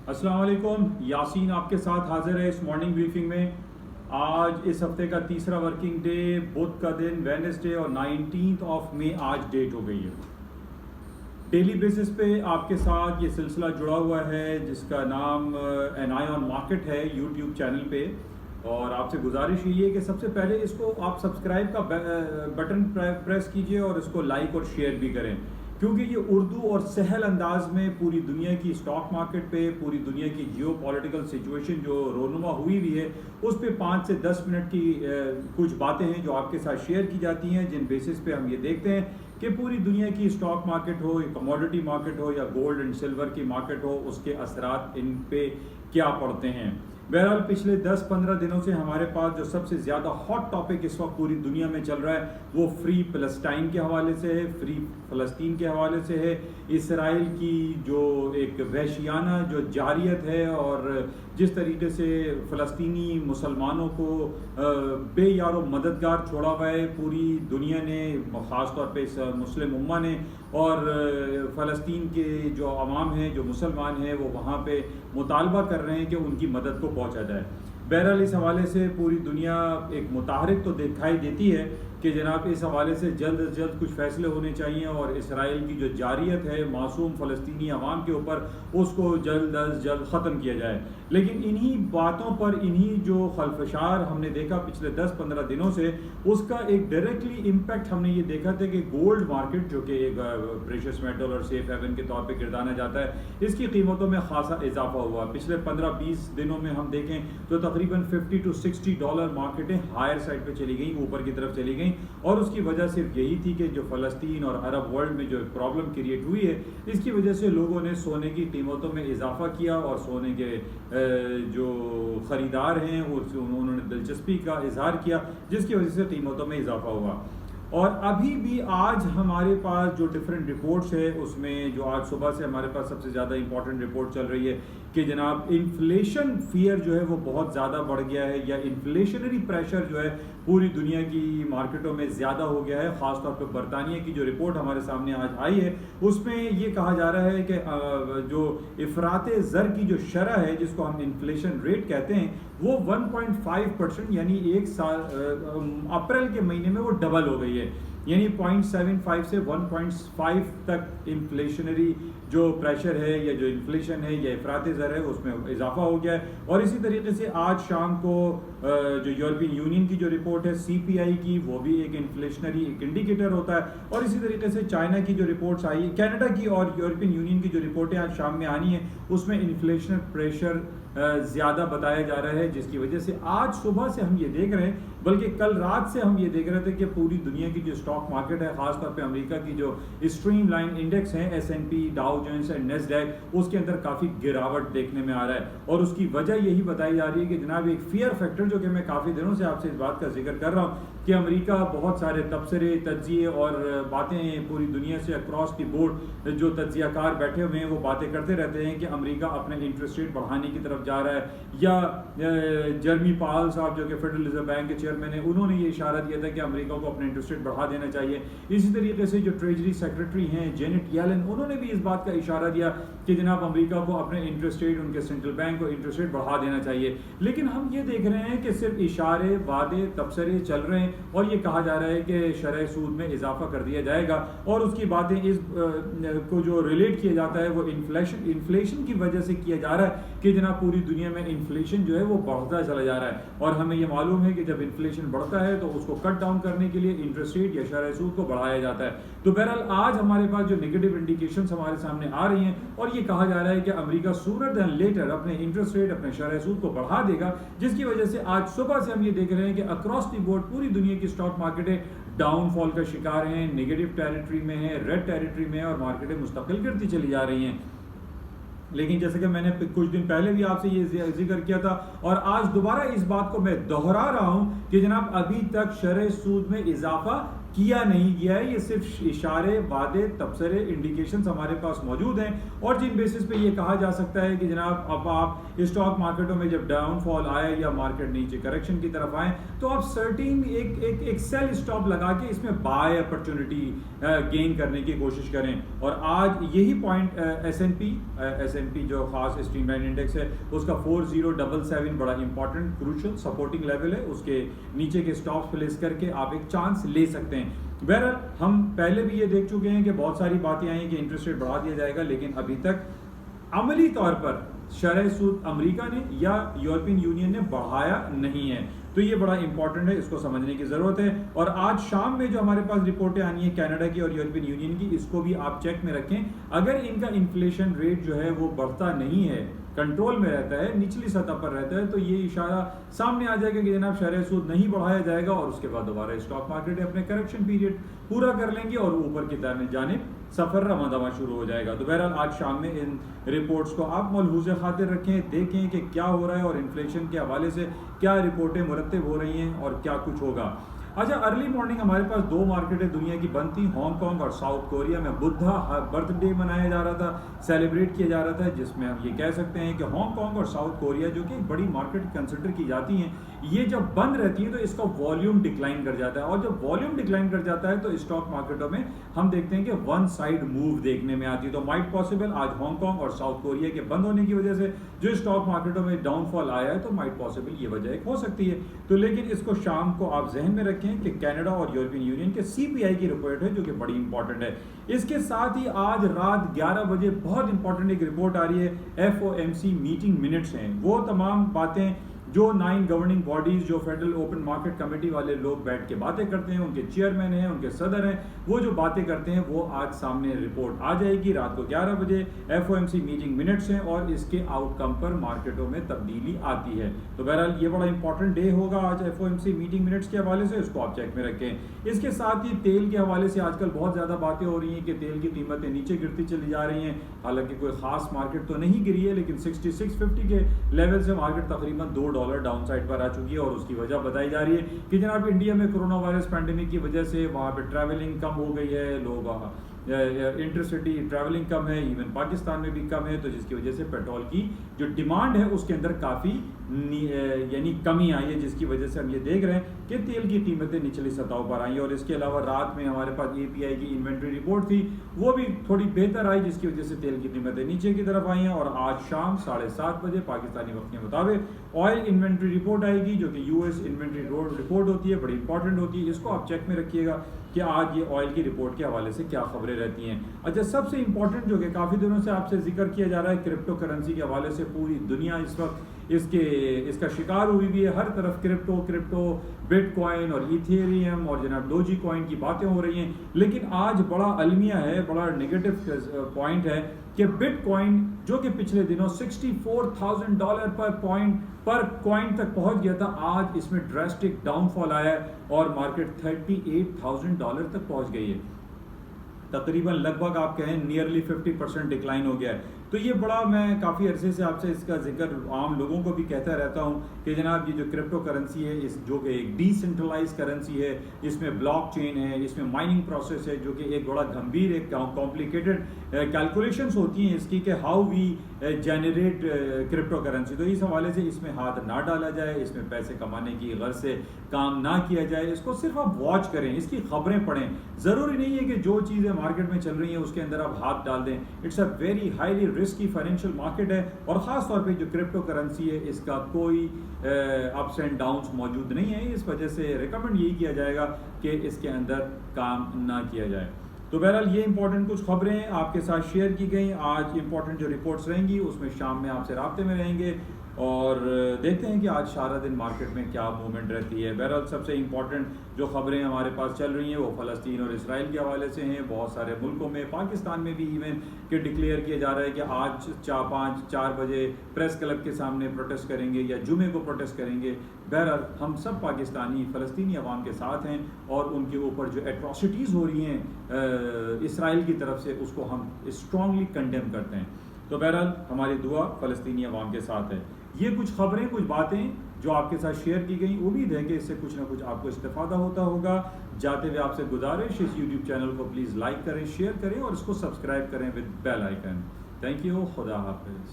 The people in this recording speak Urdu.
السلام علیکم، یاسین آپ کے ساتھ حاضر ہے اس مارننگ بریفنگ میں۔ آج اس ہفتے کا تیسرا ورکنگ ڈے، بدھ کا دن، وینسڈے، اور 19 مئی آج ڈیٹ ہو گئی ہے۔ ڈیلی بیسس پہ آپ کے ساتھ یہ سلسلہ جڑا ہوا ہے جس کا نام این آئی آن مارکیٹ ہے یوٹیوب چینل پہ، اور آپ سے گزارش یہ ہے کہ سب سے پہلے اس کو آپ سبسکرائب کا بٹن پریس کیجئے اور اس کو لائک اور شیئر بھی کریں، کیونکہ یہ اردو اور سہل انداز میں پوری دنیا کی اسٹاک مارکیٹ پہ، پوری دنیا کی جیو پولیٹیکل سچویشن جو رونما ہوئی ہوئی ہے اس پہ 5 سے 10 منٹ کی کچھ باتیں ہیں جو آپ کے ساتھ شیئر کی جاتی ہیں، جن بیسس پہ ہم یہ دیکھتے ہیں کہ پوری دنیا کی اسٹاک مارکیٹ ہو یا کموڈٹی مارکیٹ ہو یا گولڈ اینڈ سلور کی مارکیٹ ہو، اس کے اثرات ان پہ کیا پڑتے ہیں۔ بہرحال پچھلے 10-15 دنوں سے ہمارے پاس جو سب سے زیادہ ہاٹ ٹاپک اس وقت پوری دنیا میں چل رہا ہے وہ فری فلسطین کے حوالے سے ہے، فری فلسطین کے حوالے سے ہے، اسرائیل کی جو ایک وحشیانہ جو جاریت ہے اور جس طریقے سے فلسطینی مسلمانوں کو بے یار و مددگار چھوڑا ہوا ہے پوری دنیا نے، خاص طور پہ مسلم امہ نے، اور فلسطین کے جو عوام ہیں، جو مسلمان ہیں، وہ وہاں پہ مطالبہ کر رہے ہیں کہ ان کی مدد کو پہنچا جائے۔ بہرحال اس حوالے سے پوری دنیا ایک متحرک تو دکھائی دیتی ہے کہ جناب اس حوالے سے جلد از جلد کچھ فیصلے ہونے چاہیے، اور اسرائیل کی جو جاریت ہے معصوم فلسطینی عوام کے اوپر اس کو جلد از جلد ختم کیا جائے۔ لیکن انہی باتوں پر، انہی جو خلفشار ہم نے دیکھا پچھلے 10-15 دنوں سے، اس کا ایک ڈائریکٹلی امپیکٹ ہم نے یہ دیکھا تھا کہ گولڈ مارکیٹ جو کہ ایک پریشس میٹل اور سیف ہیون کے طور پہ گردانا جاتا ہے، اس کی قیمتوں میں خاصا اضافہ ہوا۔ پچھلے 15-20 دنوں میں ہم دیکھیں تو تقریباً $50 to $60 مارکیٹیں ہائر سائڈ پہ چلی گئیں، اوپر کی طرف چلی گئیں، اور اس کی وجہ صرف یہی تھی کہ جو فلسطین اور عرب ورلڈ میں جو پرابلم کریٹ ہوئی ہے، اس کی وجہ سے لوگوں نے سونے کی قیمتوں میں اضافہ کیا، اور سونے کے جو خریدار ہیں انہوں نے دلچسپی کا اظہار کیا، جس کی وجہ سے قیمتوں میں اضافہ ہوا۔ اور ابھی بھی آج ہمارے پاس جو ڈفرینٹ رپورٹس ہے، اس میں جو آج صبح سے ہمارے پاس سب سے زیادہ امپورٹنٹ رپورٹ چل رہی ہے کہ جناب انفلیشن فیئر جو ہے وہ بہت زیادہ بڑھ گیا ہے، یا انفلیشنری پریشر جو ہے پوری دنیا کی مارکیٹوں میں زیادہ ہو گیا ہے۔ خاص طور پہ برطانیہ کی جو رپورٹ ہمارے سامنے آج آئی ہے، اس میں یہ کہا جا رہا ہے کہ جو افراط زر کی جو شرح ہے، جس کو ہم انفلیشن ریٹ کہتے ہیں، وہ 1.5%، یعنی ایک سال اپریل کے مہینے میں وہ ڈبل ہو گئی ہے، یعنی 0.75 سے 1.5 تک انفلیشنری جو پریشر ہے، یا جو انفلیشن ہے، یا افراط زر ہے، اس میں اضافہ ہو گیا ہے۔ اور اسی طریقے سے آج شام کو جو یورپین یونین کی جو رپورٹ ہے CPI کی، وہ بھی ایک انفلیشنری ایک انڈیکیٹر ہوتا ہے، اور اسی طریقے سے چائنا کی جو رپورٹس آئی، کینیڈا کی اور یورپین یونین کی جو رپورٹیں آج شام میں آنی ہیں، اس میں انفلیشن پریشر زیادہ بتایا جا رہا ہے، جس کی وجہ سے آج صبح سے ہم یہ دیکھ رہے ہیں، بلکہ کل رات سے ہم یہ دیکھ رہے تھے کہ پوری دنیا کی جو اسٹاک مارکیٹ ہے، خاص طور پہ امریکہ کی جو اسٹریم لائن انڈیکس ہیں، S&P، ڈاؤ جونز اینڈ نیسڈیک، اس کے اندر کافی گراوٹ دیکھنے میں آ رہا ہے، اور اس کی وجہ یہی بتائی جا رہی ہے کہ جناب ایک فیئر فیکٹر، جو کہ میں کافی دنوں سے آپ سے اس بات کا ذکر کر رہا ہوں کہ امریکہ بہت سارے تبصرے، تجزیے اور باتیں پوری دنیا سے اکراس دی بورڈ جو تجزیہ کار بیٹھے ہوئے ہیں وہ باتیں کرتے رہتے ہیں کہ امریکہ اپنے انٹرسٹ ریٹ بڑھانے کی طرف جا رہا ہے، یا جرمی پاول صاحب جو کہ فیڈرل ریزرو بینک کے چیئرمین ہیں، انہوں نے یہ اشارہ دیا تھا کہ امریکہ کو اپنے انٹرسٹ ریٹ بڑھا دینا چاہیے۔ اسی طریقے سے جو ٹریجری سیکرٹری ہیں جینٹ ییلن، انہوں نے بھی اس بات کا اشارہ دیا کہ جناب امریکہ کو اپنے انٹرسٹ ریٹ، ان کے سینٹرل بینک کو انٹرسٹ ریٹ بڑھا دینا چاہیے۔ لیکن ہم یہ دیکھ رہے ہیں کہ صرف اشارے، وعدے، تبصرے چل رہے ہیں، اور یہ کہا جا رہا ہے کہ شرح سود میں اضافہ کر دیا جائے گا، اور اس کی باتیں اس کو جو ریلیٹ کیا جاتا ہے وہ انفلیشن کی وجہ سے کیا جا رہا ہے کہ جناب پوری دنیا میں انفلیشن جو ہے وہ بڑھتا چلا جا رہا ہے، اور ہمیں یہ معلوم ہے کہ جب انفلیشن بڑھتا ہے تو اس کو کٹ ڈاؤن کرنے کے لیے انٹرسٹ ریٹ یا شرح سود کو بڑھایا جاتا ہے۔ تو بہرحال آج ہمارے پاس جو نیگیٹو انڈیکیشنز ہمارے سامنے آ رہی ہیں، اور یہ کہا جا رہا ہے کہ امریکہ سونر دین لیٹر اپنے انٹرسٹ ریٹ، اپنے شرح سود کو بڑھا دے گا، جس کی وجہ سے آج صبح سے ہم یہ دیکھ رہے ہیں کہ اکراس دی بورڈ پوری دنیا کی اسٹاک مارکیٹیں ڈاؤن فال کا شکار ہیں، نیگیٹو ٹیریٹری میں ہیں، ریڈ ٹیریٹری میں ہیں، اور مارکیٹیں مستقل گرتی چلی جا رہی ہیں۔ لیکن جیسے کہ میں نے کچھ دن پہلے بھی آپ سے یہ ذکر کیا تھا، اور آج دوبارہ اس بات کو میں دہرا رہا ہوں کہ جناب ابھی تک شرح سود میں اضافہ کیا نہیں گیا ہے، یہ صرف اشارے، وعدے، تبصرے، انڈیکیشنز ہمارے پاس موجود ہیں، اور جن بیسس پہ یہ کہا جا سکتا ہے کہ جناب اب آپ اسٹاک مارکیٹوں میں جب ڈاؤن فال آئے یا مارکیٹ نیچے کریکشن کی طرف آئیں تو آپ سرٹین ایک سیل اسٹاپ لگا کے اس میں بائی اپرچونٹی گین کرنے کی کوشش کریں. اور آج یہی پوائنٹ ایس این پی جو خاص اسٹریم لائن انڈیکس ہے اس کا 4077 بڑا امپورٹنٹ کروشل سپورٹنگ لیول ہے، اس کے نیچے کے اسٹاپس پلیس کر کے آپ ایک چانس لے سکتے ہیں. بہرحال ہم پہلے بھی یہ دیکھ چکے ہیں کہ بہت ساری باتیں آئیں کہ انٹرسٹ ریٹ بڑھا دیا جائے گا، لیکن ابھی تک عملی طور پر شرح سود امریکہ نے یا یورپین یونین نے بڑھایا نہیں ہے. تو یہ بڑا امپورٹنٹ ہے، اس کو سمجھنے کی ضرورت ہے. اور آج شام میں جو ہمارے پاس رپورٹیں آنی ہیں کینیڈا کی اور یورپین یونین کی، اس کو بھی آپ چیک میں رکھیں. اگر ان کا انفلیشن ریٹ جو ہے وہ بڑھتا نہیں ہے، کنٹرول میں رہتا ہے، نچلی سطح پر رہتا ہے، تو یہ اشارہ سامنے آ جائے گا کہ جناب شرح سود نہیں بڑھایا جائے گا، اور اس کے بعد دوبارہ اسٹاک مارکیٹ اپنے کریکشن پیریڈ پورا کر لیں گے اور اوپر کی جانب سفر رواں دواں شروع ہو جائے گا. تو بہرحال آج شام میں ان رپورٹس کو آپ ملحوظ خاطر رکھیں، دیکھیں کہ کیا ہو رہا ہے اور انفلیشن کے حوالے سے کیا رپورٹیں مرتب ہو رہی ہیں اور کیا کچھ ہوگا. اچھا، ارلی مارننگ ہمارے پاس دو مارکیٹیں دنیا کی بند تھیں، ہانگ کانگ اور ساؤتھ کوریا میں بدھا برتھ ڈے منایا جا رہا تھا، سیلیبریٹ کیا جا رہا تھا، جس میں ہم یہ کہہ سکتے ہیں کہ ہانگ کانگ اور ساؤتھ کوریا جو کہ ایک بڑی مارکیٹ کنسیڈر کی جاتی ہیں، یہ جب بند رہتی ہیں تو اس کا والیوم ڈکلائن کر جاتا ہے، اور جب والیوم ڈکلائن کر جاتا ہے تو اسٹاک مارکیٹوں میں ہم دیکھتے ہیں کہ ون سائڈ موو دیکھنے میں آتی ہے. تو مائٹ پاسبل آج ہانگ کانگ اور ساؤتھ کوریا کے بند ہونے کی وجہ سے جو اسٹاک مارکیٹوں میں ڈاؤن فال آیا ہے تو مائٹ پاسبل یہ وجہ ایک ہو سکتی ہے. تو لیکن اس کو شام کو آپ ذہن میں رکھیں کہ کینیڈا اور یورپین یونین کے سی پی آئی کی رپورٹ ہے جو کہ بڑی امپورٹنٹ ہے. اس کے ساتھ ہی آج رات 11 بجے بہت امپورٹنٹ ایک رپورٹ آ رہی ہے، F O M C meeting minutes ہیں، وہ تمام باتیں جو 9 گورننگ باڈیز جو فیڈرل اوپن مارکیٹ کمیٹی والے لوگ بیٹھ کے باتیں کرتے ہیں، ان کے چیئرمین ہیں، ان کے صدر ہیں، وہ جو باتیں کرتے ہیں وہ آج سامنے رپورٹ آ جائے گی رات کو 11 بجے. F O M C meeting minutes ہیں اور اس کے آؤٹ کم پر مارکیٹوں میں تبدیلی آتی ہے. تو بہرحال یہ بڑا امپورٹنٹ ڈے ہوگا آج F O M C meeting minutes کے حوالے سے، اس کو آپ چیک میں رکھیں. اس کے ساتھ ہی تیل کے حوالے سے آج کل بہت زیادہ باتیں ہو رہی ہیں کہ تیل کی قیمتیں نیچے گرتی چلی جا رہی ہیں، حالانکہ کوئی خاص مارکیٹ تو نہیں گری ہے، لیکن 66.50 کے لیول سے مارکیٹ تقریباً $2 ڈاؤن سائڈ پر آ چکی ہے. اور اس کی وجہ بتائی جا رہی ہے کہ جناب انڈیا میں کرونا وائرس پینڈیمک کی وجہ سے وہاں پہ ٹریولنگ کم ہو گئی ہے، لوگ انٹرسٹی ٹریولنگ کم ہے، ایون پاکستان میں بھی کم ہے، تو جس کی وجہ سے پیٹرول کی جو ڈیمانڈ ہے اس کے اندر کافی یعنی کمی آئی ہے، جس کی وجہ سے ہم یہ دیکھ رہے ہیں کہ تیل کی قیمتیں نچلی سطحوں پر آئیں. اور اس کے علاوہ رات میں ہمارے پاس اے پی آئی کی انوینٹری رپورٹ تھی، وہ بھی تھوڑی بہتر آئی، جس کی وجہ سے تیل کی قیمتیں نیچے کی طرف آئی ہیں. اور آج شام 7:30 بجے پاکستانی وقت کے مطابق آئل انوینٹری رپورٹ آئے گی، جو کہ یو ایس انوینٹری رپورٹ ہوتی ہے، بڑی امپورٹنٹ ہوتی ہے. اس کو آپ چیک میں رکھیے گا کہ آج یہ آئل کی رپورٹ کے حوالے سے کیا خبریں رہتی ہیں. اچھا، سب سے امپورٹنٹ جو کہ کافی دنوں سے آپ سے ذکر کیا جا رہا ہے کرپٹو کرنسی کے حوالے سے، پوری دنیا اس وقت اس کا شکار ہوئی بھی ہے، ہر طرف کرپٹو بٹ کوائن اور ایتھیریم اور جناب ڈوجی کوائن کی باتیں ہو رہی ہیں. لیکن آج بڑا المیہ ہے، بڑا نیگیٹو پوائنٹ ہے کہ بٹ کوائن جو کہ پچھلے دنوں $64,000 پر کوائن تک پہنچ گیا تھا، آج اس میں ڈراسٹک ڈاؤن فال آیا ہے اور مارکیٹ $38,000 تک پہنچ گئی ہے. تقریباً لگ بھگ آپ کہیں نیئرلی 50% ڈکلائن ہو گیا ہے. تو یہ بڑا، میں کافی عرصے سے آپ سے اس کا ذکر عام لوگوں کو بھی کہتا رہتا ہوں کہ جناب یہ جو کرپٹو کرنسی ہے، اس جو کہ ایک ڈی سینٹرلائز کرنسی ہے، اس میں بلاک چین ہے، اس میں مائننگ پروسیس ہے، جو کہ ایک بڑا گھمبیر ایک کمپلیکیٹڈ کیلکولیشنس ہوتی ہیں اس کی کہ how we generate crypto currency. تو اس حوالے سے اس میں ہاتھ نہ ڈالا جائے، اس میں پیسے کمانے کی غرض سے کام نہ کیا جائے. اس کو صرف آپ واچ کریں، اس کی خبریں پڑھیں. ضروری نہیں ہے کہ جو چیزیں مارکیٹ میں چل رہی ہیں اس کے اندر آپ ہاتھ ڈال دیں. It's a very highly risky financial market ہے، اور خاص طور پہ جو کرپٹو کرنسی ہے اس کا کوئی اپس اینڈ ڈاؤنس موجود نہیں ہے. اس وجہ سے ریکمنڈ یہی کیا جائے گا کہ اس کے اندر کام نہ کیا جائے. تو بہرحال یہ امپورٹنٹ کچھ خبریں آپ کے ساتھ شیئر کی گئیں. آج امپورٹنٹ جو رپورٹس رہیں گی اس میں شام میں آپ سے رابطے میں رہیں گے اور دیکھتے ہیں کہ آج سارا دن مارکیٹ میں کیا موومنٹ رہتی ہے. بہرحال سب سے امپورٹنٹ جو خبریں ہمارے پاس چل رہی ہیں وہ فلسطین اور اسرائیل کے حوالے سے ہیں. بہت سارے ملکوں میں، پاکستان میں بھی ایون کہ ڈکلیئر کیا جا رہا ہے کہ آج 4 بجے پریس کلب کے سامنے پروٹیسٹ کریں گے یا جمعے کو پروٹیسٹ کریں گے. بہرحال ہم سب پاکستانی فلسطینی عوام کے ساتھ ہیں اور ان کے اوپر جو ایٹراسٹیز ہو رہی ہیں اسرائیل کی طرف سے، اس کو ہم اسٹرانگلی کنڈیم کرتے ہیں. تو بہرحال ہماری دعا فلسطینی عوام کے ساتھ ہے. یہ کچھ خبریں، کچھ باتیں جو آپ کے ساتھ شیئر کی گئی. امید ہے کہ اس سے کچھ نہ کچھ آپ کو استفادہ ہوتا ہوگا. جاتے ہوئے آپ سے گزارش اس یوٹیوب چینل کو پلیز لائک کریں, شیئر کریں اور اس کو سبسکرائب کریں with bell icon. Thank you. خدا حافظ.